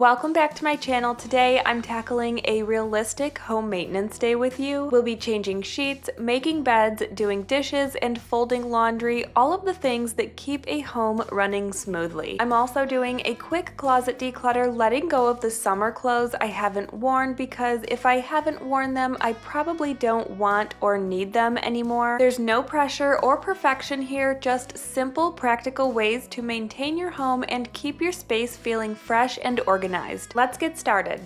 Welcome back to my channel. Today I'm tackling a realistic home maintenance day with you. We'll be changing sheets, making beds, doing dishes, and folding laundry, all of the things that keep a home running smoothly. I'm also doing a quick closet declutter, letting go of the summer clothes I haven't worn because if I haven't worn them, I probably don't want or need them anymore. There's no pressure or perfection here, just simple, practical ways to maintain your home and keep your space feeling fresh and organized. Let's get started.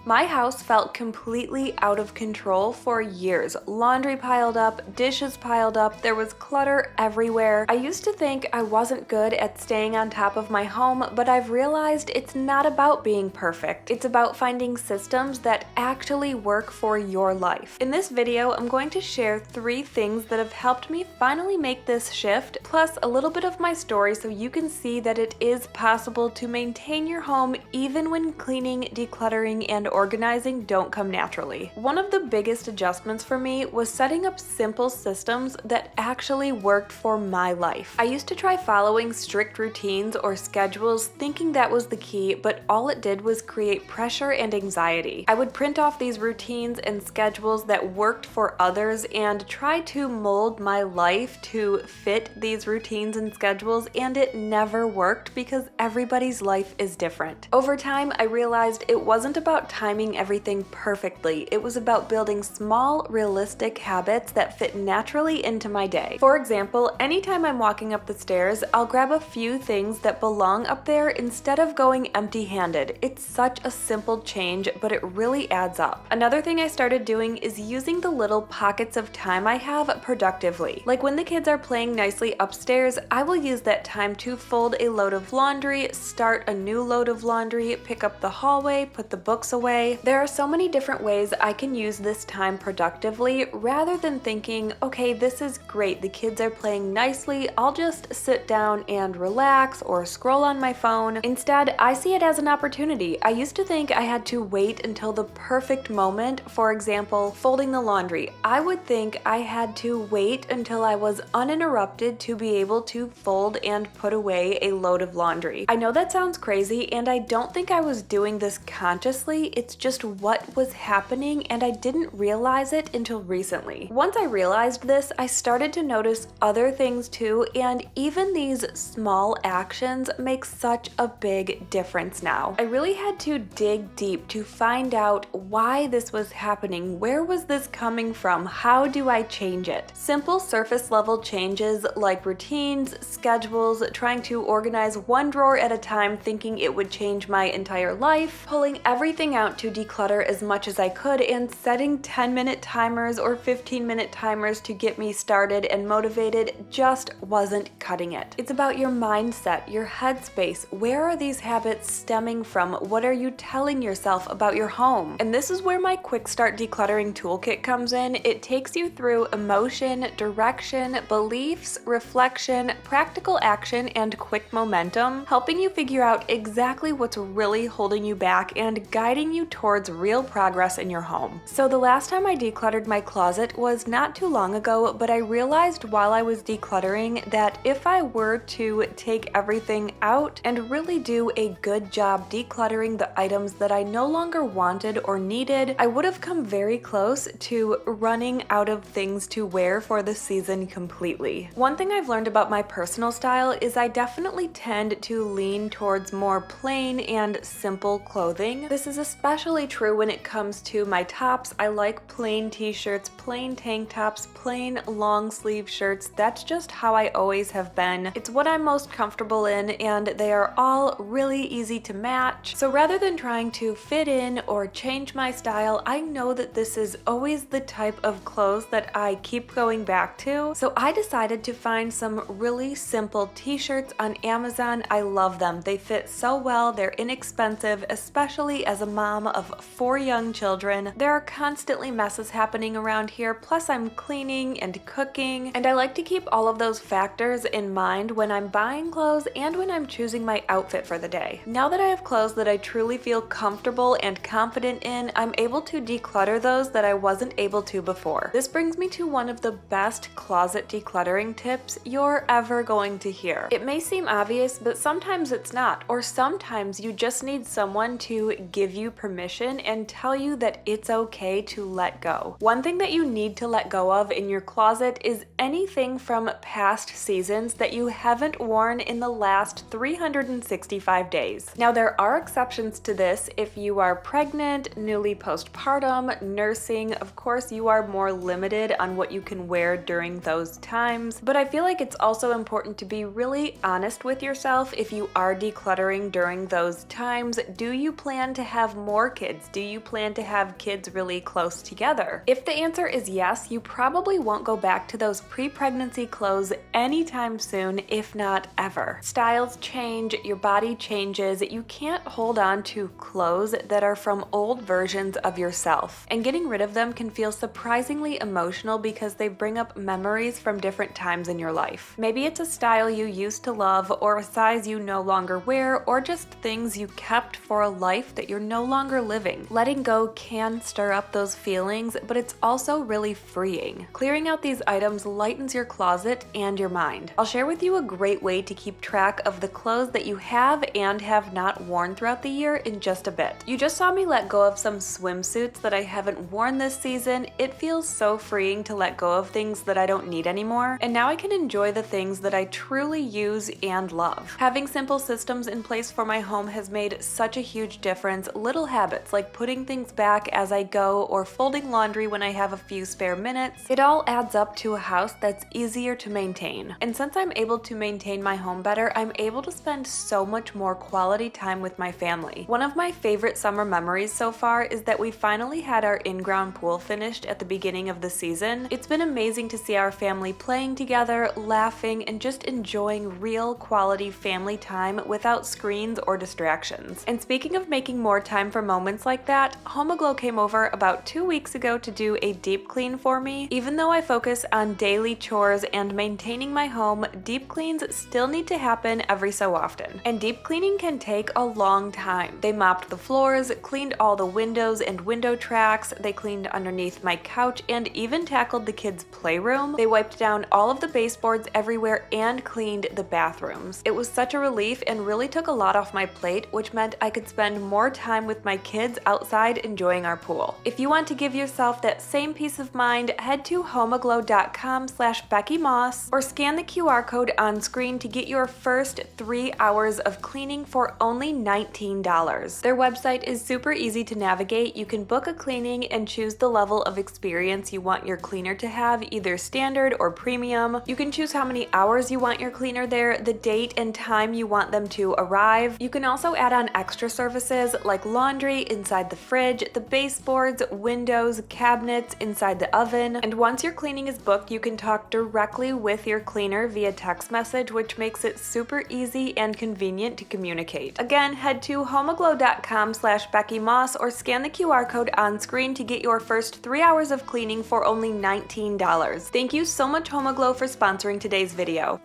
My house felt completely out of control for years. Laundry piled up, dishes piled up, there was clutter everywhere. I used to think I wasn't good at staying on top of my home, but I've realized it's not about being perfect. It's about finding systems that actually work for your life. In this video, I'm going to share 3 things that have helped me finally make this shift, plus a little bit of my story so you can see that it is possible to maintain your home even when cleaning, decluttering, and organizing don't come naturally. One of the biggest adjustments for me was setting up simple systems that actually worked for my life. I used to try following strict routines or schedules thinking that was the key, but all it did was create pressure and anxiety. I would print off these routines and schedules that worked for others and try to mold my life to fit these routines and schedules, and it never worked because everybody's life is different. Over time, I realized it wasn't about timing everything perfectly. It was about building small, realistic habits that fit naturally into my day. For example, anytime I'm walking up the stairs, I'll grab a few things that belong up there instead of going empty-handed. It's such a simple change, but it really adds up. Another thing I started doing is using the little pockets of time I have productively. Like when the kids are playing nicely upstairs, I will use that time to fold a load of laundry, start a new load of laundry, pick up the hallway, put the books away. There are so many different ways I can use this time productively rather than thinking, okay, this is great, the kids are playing nicely, I'll just sit down and relax or scroll on my phone. Instead, I see it as an opportunity. I used to think I had to wait until the perfect moment. For example, folding the laundry. I would think I had to wait until I was uninterrupted to be able to fold and put away a load of laundry. I know that sounds crazy, and I don't think I was doing this consciously. It's just what was happening, and I didn't realize it until recently. Once I realized this, I started to notice other things too, and even these small actions make such a big difference now. I really had to dig deep to find out why this was happening. Where was this coming from? How do I change it? Simple surface level changes like routines, schedules, trying to organize one drawer at a time thinking it would change my entire life, pulling everything out to declutter as much as I could, and setting 10-minute timers or 15-minute timers to get me started and motivated just wasn't cutting it. It's about your mindset, your headspace. Where are these habits stemming from? What are you telling yourself about your home? And this is where my Quick Start Decluttering Toolkit comes in. It takes you through emotion, direction, beliefs, reflection, practical action, and quick momentum, helping you figure out exactly what's really holding you back and guiding you towards real progress in your home. So the last time I decluttered my closet was not too long ago, but I realized while I was decluttering that if I were to take everything out and really do a good job decluttering the items that I no longer wanted or needed, I would have come very close to running out of things to wear for the season completely. One thing I've learned about my personal style is I definitely tend to lean towards more plain and simple clothing. This is especially true when it comes to my tops. I like plain t-shirts, plain tank tops, plain long sleeve shirts. That's just how I always have been. It's what I'm most comfortable in, and they are all really easy to match. So rather than trying to fit in or change my style, I know that this is always the type of clothes that I keep going back to. So I decided to find some really simple t-shirts on Amazon. I love them. They fit so well. They're inexpensive, especially as a mom. mom of 4 young children. There are constantly messes happening around here, plus I'm cleaning and cooking, and I like to keep all of those factors in mind when I'm buying clothes and when I'm choosing my outfit for the day. Now that I have clothes that I truly feel comfortable and confident in, I'm able to declutter those that I wasn't able to before. This brings me to one of the best closet decluttering tips you're ever going to hear. It may seem obvious, but sometimes it's not, or sometimes you just need someone to give you permission and tell you that it's okay to let go. One thing that you need to let go of in your closet is anything from past seasons that you haven't worn in the last 365 days. Now, there are exceptions to this. If you are pregnant, newly postpartum, nursing, of course you are more limited on what you can wear during those times, but I feel like it's also important to be really honest with yourself if you are decluttering during those times. Do you plan to have more kids? Do you plan to have kids really close together? If the answer is yes, you probably won't go back to those pre-pregnancy clothes anytime soon, if not ever. Styles change, your body changes, you can't hold on to clothes that are from old versions of yourself. And getting rid of them can feel surprisingly emotional because they bring up memories from different times in your life. Maybe it's a style you used to love, or a size you no longer wear, or just things you kept for a life that you're no longer living. Letting go can stir up those feelings, but it's also really freeing. Clearing out these items lightens your closet and your mind. I'll share with you a great way to keep track of the clothes that you have and have not worn throughout the year in just a bit. You just saw me let go of some swimsuits that I haven't worn this season. It feels so freeing to let go of things that I don't need anymore, and now I can enjoy the things that I truly use and love. Having simple systems in place for my home has made such a huge difference. Little habits like putting things back as I go or folding laundry when I have a few spare minutes, it all adds up to a house that's easier to maintain. And since I'm able to maintain my home better, I'm able to spend so much more quality time with my family. One of my favorite summer memories so far is that we finally had our in-ground pool finished at the beginning of the season. It's been amazing to see our family playing together, laughing, and just enjoying real quality family time without screens or distractions. And speaking of making more time for moments like that, Homaglow came over about 2 weeks ago to do a deep clean for me. Even though I focus on daily chores and maintaining my home, deep cleans still need to happen every so often. And deep cleaning can take a long time. They mopped the floors, cleaned all the windows and window tracks, they cleaned underneath my couch and even tackled the kids' playroom. They wiped down all of the baseboards everywhere and cleaned the bathrooms. It was such a relief and really took a lot off my plate, which meant I could spend more time with my kids outside enjoying our pool. If you want to give yourself that same peace of mind, head to homaglow.com/BeckyMoss or scan the QR code on screen to get your first 3 hours of cleaning for only $19. Their website is super easy to navigate. You can book a cleaning and choose the level of experience you want your cleaner to have, either standard or premium. You can choose how many hours you want your cleaner there, the date and time you want them to arrive. You can also add on extra services like laundry inside the fridge, the baseboards, windows, cabinets, inside the oven. And once your cleaning is booked, you can talk directly with your cleaner via text message, which makes it super easy and convenient to communicate. Again, head to homaglow.com/BeckyMoss or scan the QR code on screen to get your first 3 hours of cleaning for only $19. Thank you so much, Homaglow, for sponsoring today's video.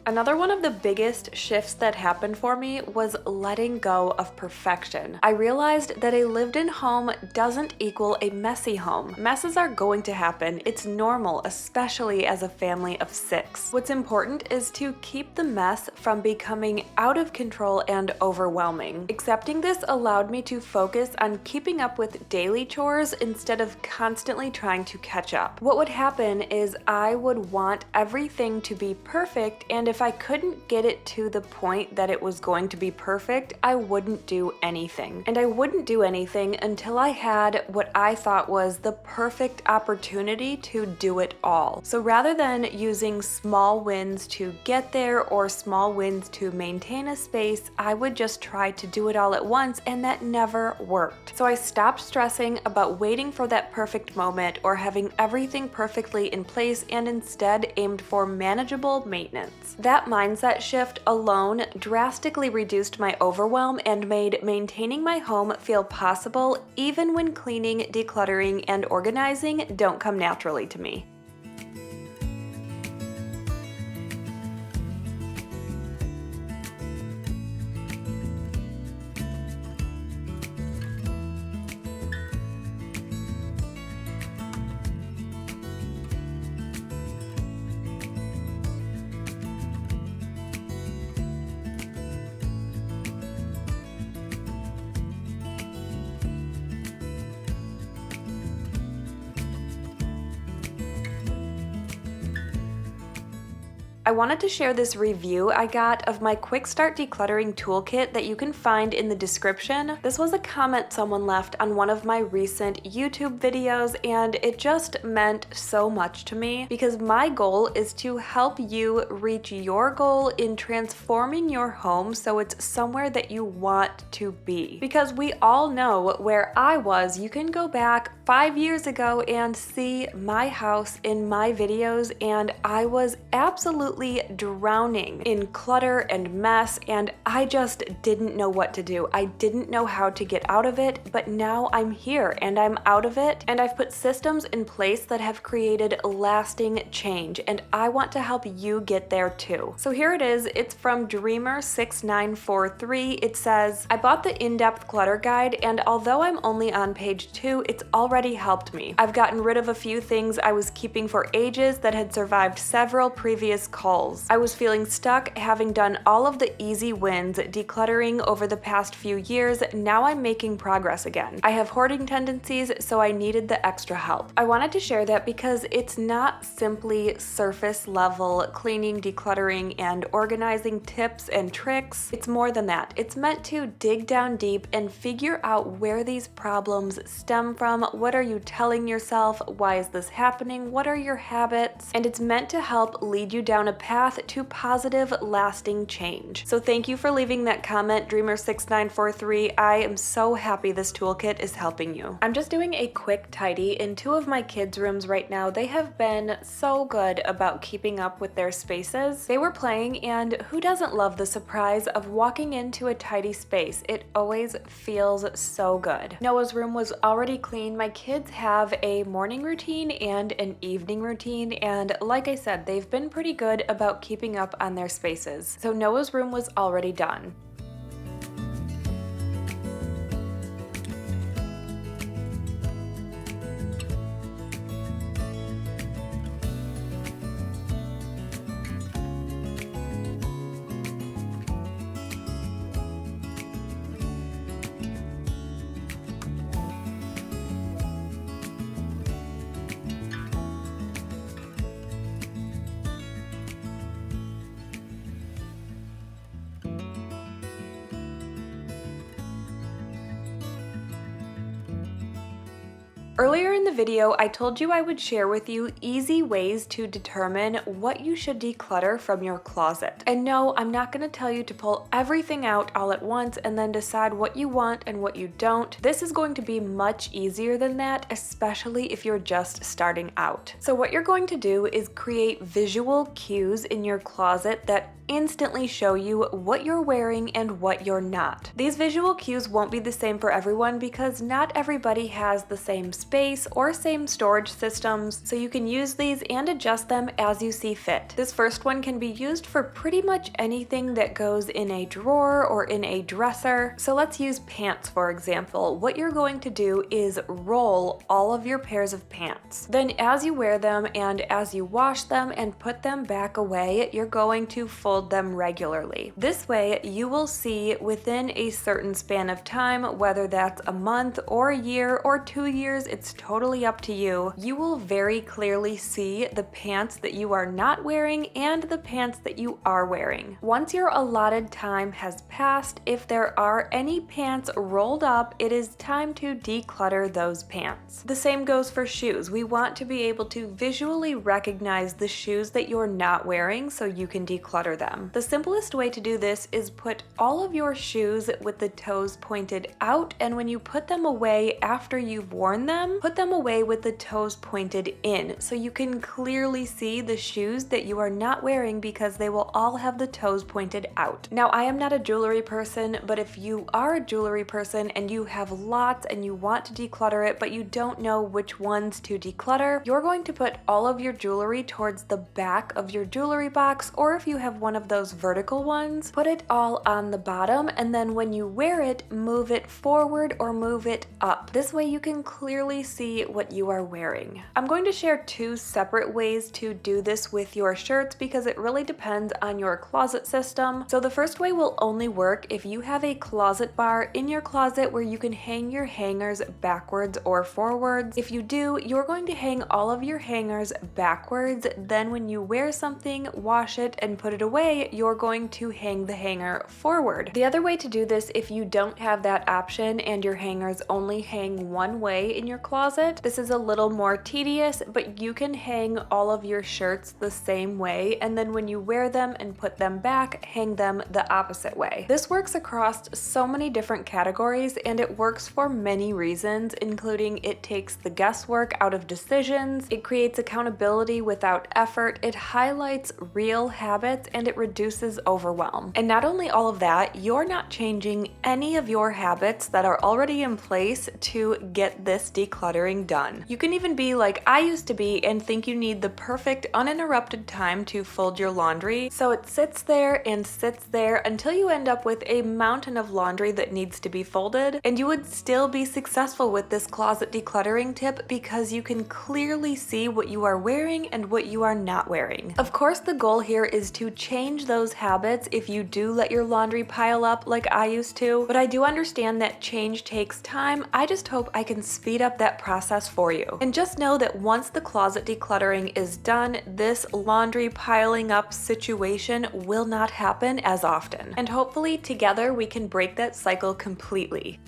Another one of the biggest shifts that happened for me was letting go of perfection. I realized that a lived-in home doesn't equal a messy home. Messes are going to happen. It's normal, especially as a family of 6. What's important is to keep the mess from becoming out of control and overwhelming. Accepting this allowed me to focus on keeping up with daily chores instead of constantly trying to catch up. What would happen is I would want everything to be perfect, and if I couldn't get it to the point that it was going to be perfect, I wouldn't do anything. And I wouldn't do anything until I had what I thought was the perfect opportunity to do it all. So rather than using small wins to get there or small wins to maintain a space, I would just try to do it all at once, and that never worked. So I stopped stressing about waiting for that perfect moment or having everything perfectly in place and instead aimed for manageable maintenance. That mindset shift alone drastically reduced my overwhelm and made maintaining my home feel possible even when cleaning, decluttering, and organizing don't come naturally to me. I wanted to share this review I got of my Quick Start Decluttering Toolkit that you can find in the description. This was a comment someone left on one of my recent YouTube videos, and it just meant so much to me because my goal is to help you reach your goal in transforming your home so it's somewhere that you want to be. Because we all know where I was. You can go back 5 years ago and see my house in my videos, and I was absolutely drowning in clutter and mess, and I just didn't know what to do. I didn't know how to get out of it, but now I'm here and I'm out of it, and I've put systems in place that have created lasting change, and I want to help you get there too. So here it is. It's from Dreamer6943. It says, I bought the in-depth clutter guide, and although I'm only on page 2, it's already helped me. I've gotten rid of a few things I was keeping for ages that had survived several previous calls. I was feeling stuck, having done all of the easy wins decluttering over the past few years. Now I'm making progress again. I have hoarding tendencies, so I needed the extra help. I wanted to share that because it's not simply surface level cleaning, decluttering, and organizing tips and tricks. It's more than that. It's meant to dig down deep and figure out where these problems stem from. What are you telling yourself? Why is this happening? What are your habits? And it's meant to help lead you down a path to positive, lasting change. So thank you for leaving that comment, Dreamer6943. I am so happy this toolkit is helping you. I'm just doing a quick tidy in 2 of my kids' rooms right now. They have been so good about keeping up with their spaces. They were playing, and who doesn't love the surprise of walking into a tidy space? It always feels so good. Noah's room was already clean. My kids have a morning routine and an evening routine, and like I said, they've been pretty good about keeping up on their spaces. So Noah's room was already done. Earlier in the video, I told you I would share with you easy ways to determine what you should declutter from your closet. And no, I'm not going to tell you to pull everything out all at once and then decide what you want and what you don't. This is going to be much easier than that, especially if you're just starting out. So what you're going to do is create visual cues in your closet that instantly show you what you're wearing and what you're not. These visual cues won't be the same for everyone because not everybody has the same space or same storage systems, so you can use these and adjust them as you see fit. This first one can be used for pretty much anything that goes in a drawer or in a dresser. So let's use pants for example. What you're going to do is roll all of your pairs of pants. Then as you wear them and as you wash them and put them back away, you're going to fold them regularly. This way you will see within a certain span of time, whether that's a month or a year or 2 years, it's totally up to you. You will very clearly see the pants that you are not wearing and the pants that you are wearing. Once your allotted time has passed, if there are any pants rolled up, it is time to declutter those pants. The same goes for shoes. We want to be able to visually recognize the shoes that you're not wearing so you can declutter them. The simplest way to do this is put all of your shoes with the toes pointed out, and when you put them away after you've worn them, put them away with the toes pointed in so you can clearly see the shoes that you are not wearing because they will all have the toes pointed out. Now, I am not a jewelry person, but if you are a jewelry person and you have lots and you want to declutter it but you don't know which ones to declutter, you're going to put all of your jewelry towards the back of your jewelry box, or if you have one of those vertical ones, put it all on the bottom, and then when you wear it, move it forward or move it up. This way you can clearly see what you are wearing. I'm going to share two separate ways to do this with your shirts because it really depends on your closet system. So the first way will only work if you have a closet bar in your closet where you can hang your hangers backwards or forwards. If you do, you're going to hang all of your hangers backwards. Then when you wear something, wash it and put it away, you're going to hang the hanger forward. The other way to do this, if you don't have that option and your hangers only hang one way in your closet, this is a little more tedious, but you can hang all of your shirts the same way, and then when you wear them and put them back, hang them the opposite way. This works across so many different categories, and it works for many reasons, including it takes the guesswork out of decisions, it creates accountability without effort, it highlights real habits, and it reduces overwhelm. And not only all of that, you're not changing any of your habits that are already in place to get this decluttering done. You can even be like I used to be and think you need the perfect uninterrupted time to fold your laundry, so it sits there and sits there until you end up with a mountain of laundry that needs to be folded, and you would still be successful with this closet decluttering tip because you can clearly see what you are wearing and what you are not wearing. Of course, the goal here is to change those habits if you do let your laundry pile up like I used to, but I do understand that change takes time. I just hope I can speed up that process for you. And just know that once the closet decluttering is done, this laundry piling up situation will not happen as often. And hopefully together we can break that cycle completely.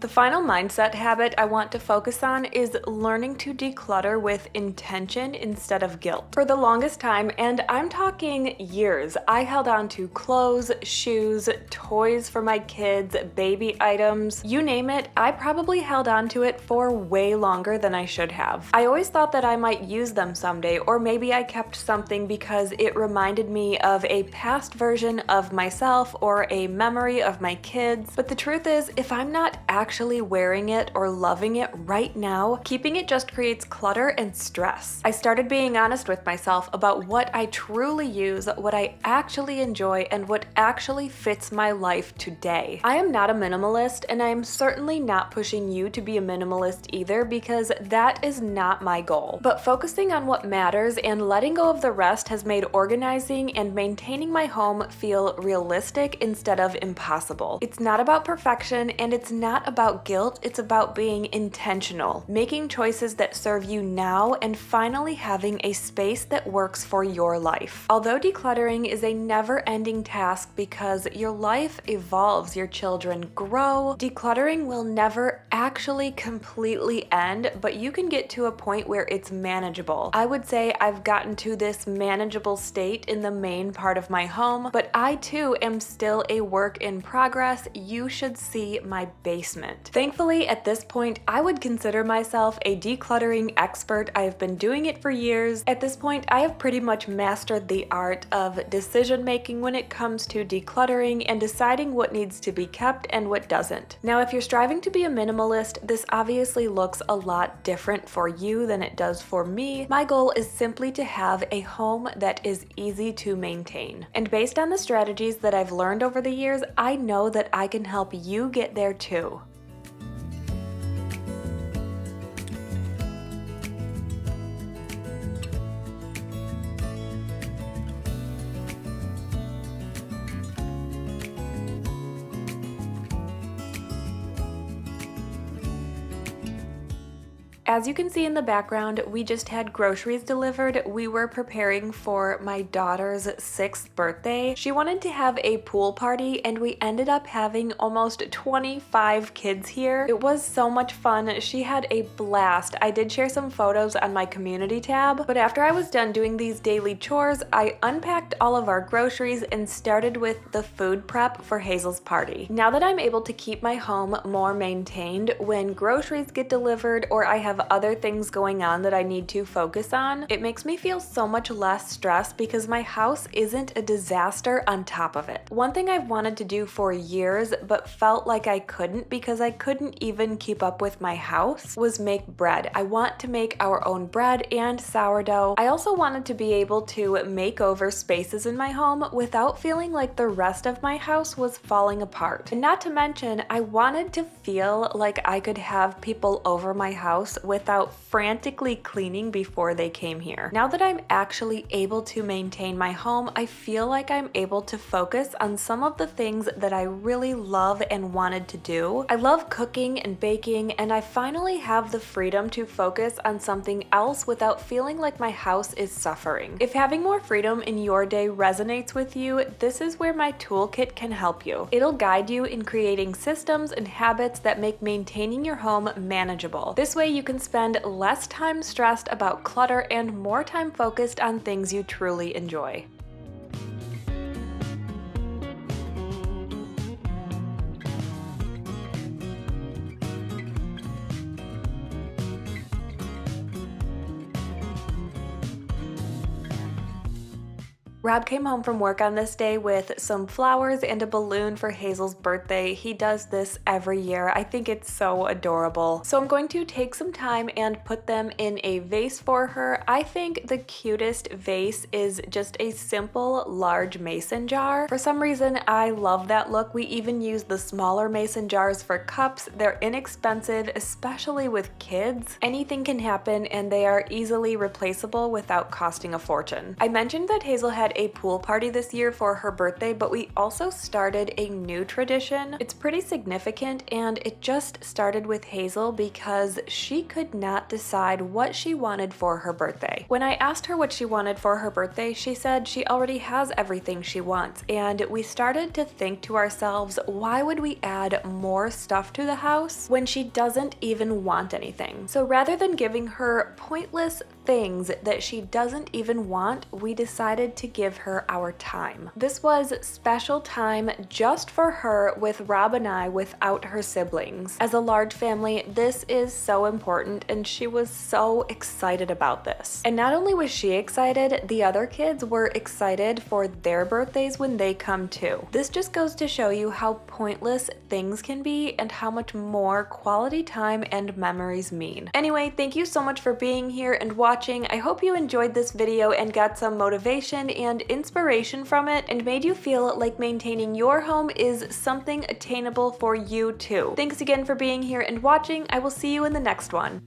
The final mindset habit I want to focus on is learning to declutter with intention instead of guilt. For the longest time, and I'm talking years, I held on to clothes, shoes, toys for my kids, baby items, you name it, I probably held on to it for way longer than I should have. I always thought that I might use them someday, or maybe I kept something because it reminded me of a past version of myself or a memory of my kids. But the truth is, if I'm not actually wearing it or loving it right now, keeping it just creates clutter and stress. I started being honest with myself about what I truly use, what I actually enjoy, and what actually fits my life today. I am not a minimalist, and I am certainly not pushing you to be a minimalist either, because that is not my goal. But focusing on what matters and letting go of the rest has made organizing and maintaining my home feel realistic instead of impossible. It's not about perfection, and it's not about guilt, it's about being intentional, making choices that serve you now, and finally having a space that works for your life. Although decluttering is a never-ending task because your life evolves, your children grow, decluttering will never actually completely end, but you can get to a point where it's manageable. I would say I've gotten to this manageable state in the main part of my home, but I too am still a work in progress. You should see my basement. it. Thankfully, at this point, I would consider myself a decluttering expert. I have been doing it for years. At this point, I have pretty much mastered the art of decision making when it comes to decluttering and deciding what needs to be kept and what doesn't. Now, if you're striving to be a minimalist, this obviously looks a lot different for you than it does for me. My goal is simply to have a home that is easy to maintain. And based on the strategies that I've learned over the years, I know that I can help you get there too. As you can see in the background, we just had groceries delivered. We were preparing for my daughter's 6th birthday. She wanted to have a pool party and we ended up having almost 25 kids here. It was so much fun. She had a blast. I did share some photos on my community tab, but after I was done doing these daily chores, I unpacked all of our groceries and started with the food prep for Hazel's party. Now that I'm able to keep my home more maintained, when groceries get delivered or I have other things going on that I need to focus on, it makes me feel so much less stressed because my house isn't a disaster on top of it. One thing I've wanted to do for years but felt like I couldn't because I couldn't even keep up with my house was make bread. I want to make our own bread and sourdough. I also wanted to be able to make over spaces in my home without feeling like the rest of my house was falling apart. And not to mention, I wanted to feel like I could have people over my house without frantically cleaning before they came here. Now that I'm actually able to maintain my home, I feel like I'm able to focus on some of the things that I really love and wanted to do. I love cooking and baking, and I finally have the freedom to focus on something else without feeling like my house is suffering. If having more freedom in your day resonates with you, this is where my toolkit can help you. It'll guide you in creating systems and habits that make maintaining your home manageable. This way you can spend less time stressed about clutter and more time focused on things you truly enjoy. Rob came home from work on this day with some flowers and a balloon for Hazel's birthday. He does this every year. I think it's so adorable. So I'm going to take some time and put them in a vase for her. I think the cutest vase is just a simple large mason jar. For some reason, I love that look. We even use the smaller mason jars for cups. They're inexpensive, especially with kids. Anything can happen and they are easily replaceable without costing a fortune. I mentioned that Hazel had a pool party this year for her birthday, but we also started a new tradition. It's pretty significant and it just started with Hazel because she could not decide what she wanted for her birthday. When I asked her what she wanted for her birthday, she said she already has everything she wants, and we started to think to ourselves, why would we add more stuff to the house when she doesn't even want anything? So rather than giving her pointless things that she doesn't even want, we decided to give her our time. This was special time just for her with Rob and I without her siblings. As a large family, this is so important and she was so excited about this. And not only was she excited, the other kids were excited for their birthdays when they come too. This just goes to show you how pointless things can be and how much more quality time and memories mean. Anyway, thank you so much for being here and watching. I hope you enjoyed this video and got some motivation and inspiration from it and made you feel like maintaining your home is something attainable for you too. Thanks again for being here and watching. I will see you in the next one.